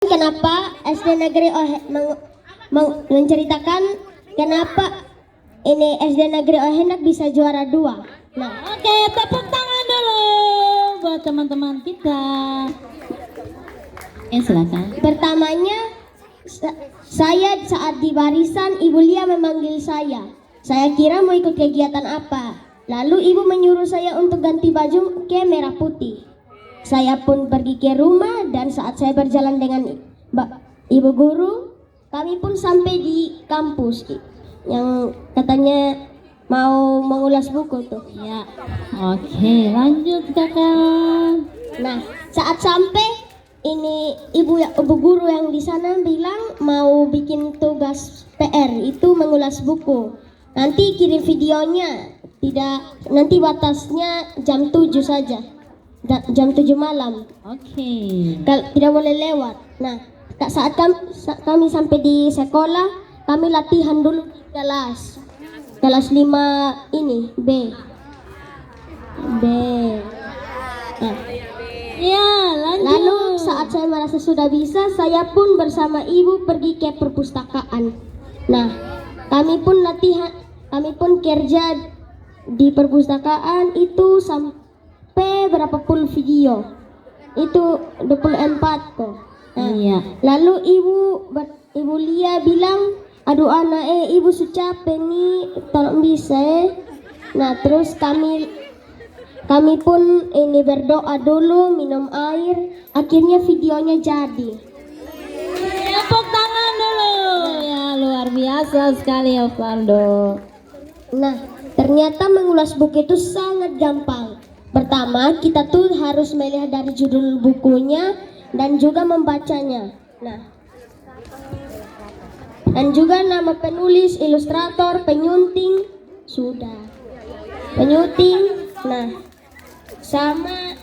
Kenapa SD Negeri menceritakan kenapa ini SD Negeri Ohendak bisa juara 2. Nah, oke, tepuk tangan dulu buat teman-teman kita. Silakan. Pertamanya saya saat di barisan Ibu Lia memanggil saya. Saya kira mau ikut kegiatan apa. Lalu ibu menyuruh saya untuk ganti baju ke merah putih. Saya pun pergi ke rumah dan saat saya berjalan dengan ibu guru, kami pun sampai di kampus yang katanya mau mengulas buku tuh. Ya, oke, lanjut kakak. Nah, saat sampai ini ibu guru yang di sana bilang mau bikin tugas PR itu mengulas buku. Nanti kirim videonya, nanti batasnya jam 7 saja. Jam 7 malam. Oke. Tidak boleh lewat. Nah, saat kami sampai di sekolah, kami latihan dulu di kelas 5 ini B. Nah, ya, lanjut. lalu saat saya merasa sudah bisa, saya pun bersama ibu pergi ke perpustakaan. Nah, kami pun kerja di perpustakaan itu sampai berapa puluh video. Itu 24 kok. Nah, Iya. lalu ibu Lia bilang, aduh anak ibu sudah capek nih, tolong bisa. Nah, terus kami pun ini berdoa dulu, minum air, akhirnya videonya jadi. Tepuk tangan dulu. Ya, luar biasa sekali ya Faldo. Nah, ternyata mengulas buku itu sangat gampang. Pertama, kita tuh harus melihat dari judul bukunya dan juga membacanya. Nah, dan juga nama penulis, ilustrator, penyunting, sudah. Penyunting, nah, sama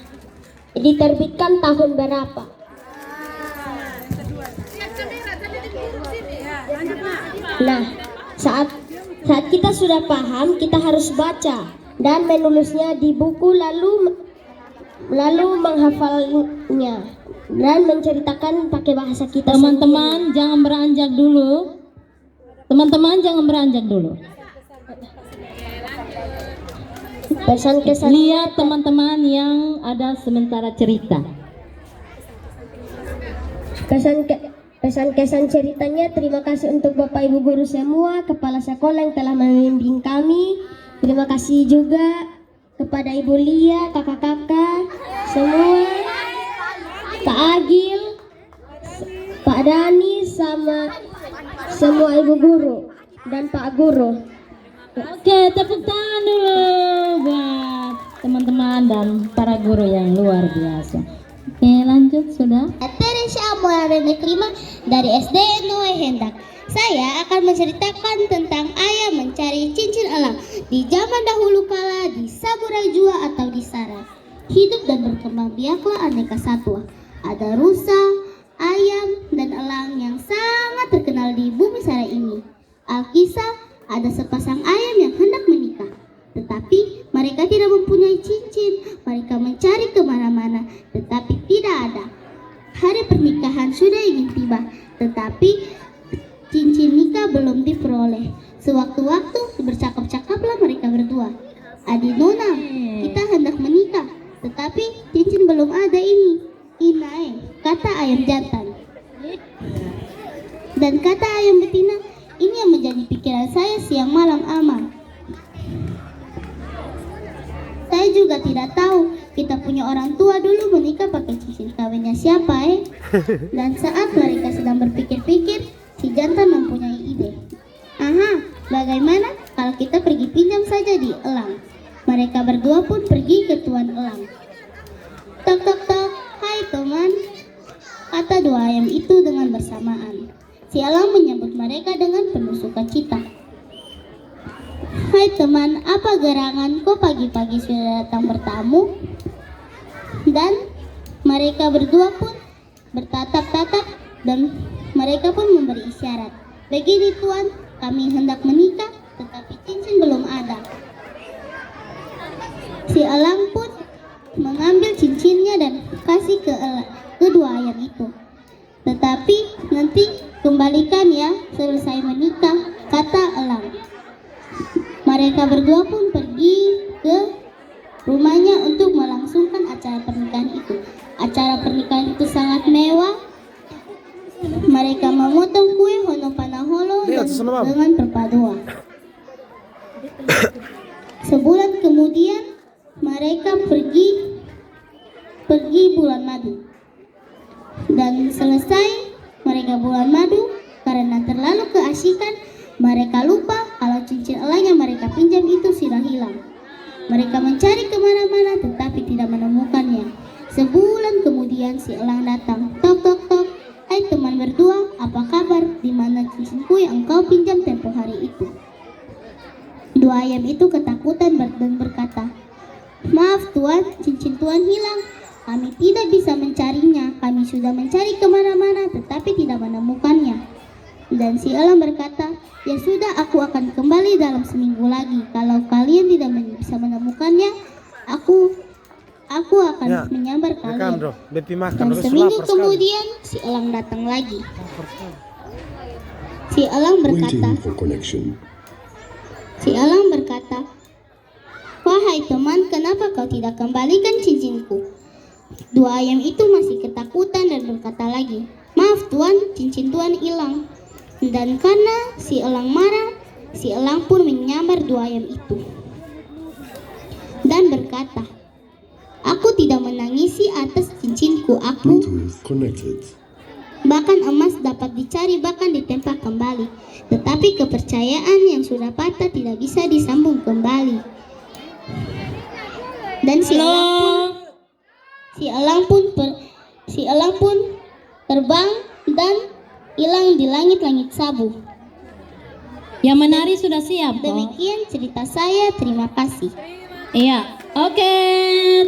diterbitkan tahun berapa. Nah, saat kita sudah paham, kita harus baca dan menulisnya di buku, lalu menghafalnya dan menceritakan pakai bahasa kita. Teman-teman jangan beranjak dulu. Teman-teman jangan beranjak dulu. Pesan-kesan. Lihat teman-teman yang ada sementara cerita. Pesan-kesan ceritanya, terima kasih untuk Bapak Ibu guru semua, kepala sekolah yang telah membimbing kami. Terima kasih juga kepada Ibu Lia, kakak-kakak semua, Pak Agil, Pak Dani, sama semua ibu guru dan Pak Guru. Oke, tepuk tangan dulu buat teman-teman dan para guru yang luar biasa. Oke, lanjut sudah. Teresya Amorarene Klima dari SD Noe Hendak. Saya akan menceritakan tentang ayam mencari cincin elang di zaman dahulu kala di Saburai Jua atau di Sara. Hidup dan berkembang biaklah aneka satwa. Ada rusa, ayam, dan elang yang sangat terkenal di bumi Sara ini. Alkisah, ada sepasang ayam yang hendak menikah. Tetapi mereka tidak mempunyai cincin. Mereka mencari kemana-mana, tetapi tidak ada. Hari pernikahan sudah ingin tiba, tetapi cincin nikah belum diperoleh. Sewaktu-waktu bercakap-cakaplah mereka berdua. Adi Nona, kita hendak menikah, tetapi cincin belum ada ini. Inae, kata ayam jantan. Dan kata ayam betina, ini yang menjadi pikiran saya siang malam aman. Saya juga tidak tahu kita punya orang tua dulu menikah pakai cincin kawinnya siapa Dan saat mereka sedang berpikir-pikir, si jantan mempunyai ide. Aha, bagaimana kalau kita pergi pinjam saja di elang? Mereka berdua pun pergi ke tuan elang. Tok tok tok, hai teman, kata dua ayam itu dengan bersamaan. Si elang menyambut mereka dengan penuh sukacita. Hai teman, apa gerangan kau pagi-pagi sudah datang bertamu? Dan mereka berdua pun bertatap-tatap dan mereka pun memberi isyarat. Begini tuan, kami hendak menikah, tetapi cincin belum ada. Si elang pun mengambil cincinnya dan kasih ke dua ayam itu. Tetapi nanti kembalikan ya selesai menikah, kata Elang. Mereka berdua pun pergi ke rumahnya untuk melangsungkan acara pernikahan itu. Acara pernikahan itu sangat mewah. Mereka memotong kue Honopanaholo dengan perpaduan. Sebulan kemudian mereka pergi bulan madu. Dan selesai mereka bulan madu, karena terlalu keasikan, mereka lupa kalau cincin elang yang mereka pinjam itu sudah hilang. Mereka mencari kemana-mana tetapi tidak menemukannya. Sebulan kemudian si elang datang. Tok tok tok. Hai teman berdua, apa kabar? Di mana cincinku yang engkau pinjam tempo hari itu? Dua ayam itu ketakutan dan berkata, maaf tuan, cincin tuan hilang. Kami tidak bisa mencarinya. Kami sudah mencari kemana-mana tetapi tidak menemukannya. Dan si elang berkata, ya sudah, aku akan kembali dalam seminggu lagi. Kalau kalian tidak bisa menemukannya, aku akan menyambar kalian. Dan seminggu kemudian si elang datang lagi. Si elang berkata, wahai teman, kenapa kau tidak kembalikan cincinku? Dua ayam itu masih ketakutan dan berkata lagi, maaf tuan, cincin tuan hilang. Dan karena si elang marah, si elang pun menyambar dua ayam itu dan berkata, aku tidak menangisi atas cincinku. Aku bahkan emas dapat dicari bahkan ditempa kembali, tetapi kepercayaan yang sudah patah tidak bisa disambung kembali. Dan si elang pun terbang dan hilang di langit-langit sabu. Yang menari sudah siap, kok? Demikian cerita saya, terima kasih. Iya, oke,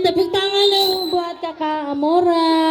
tepuk tangan dulu buat kakak Amora.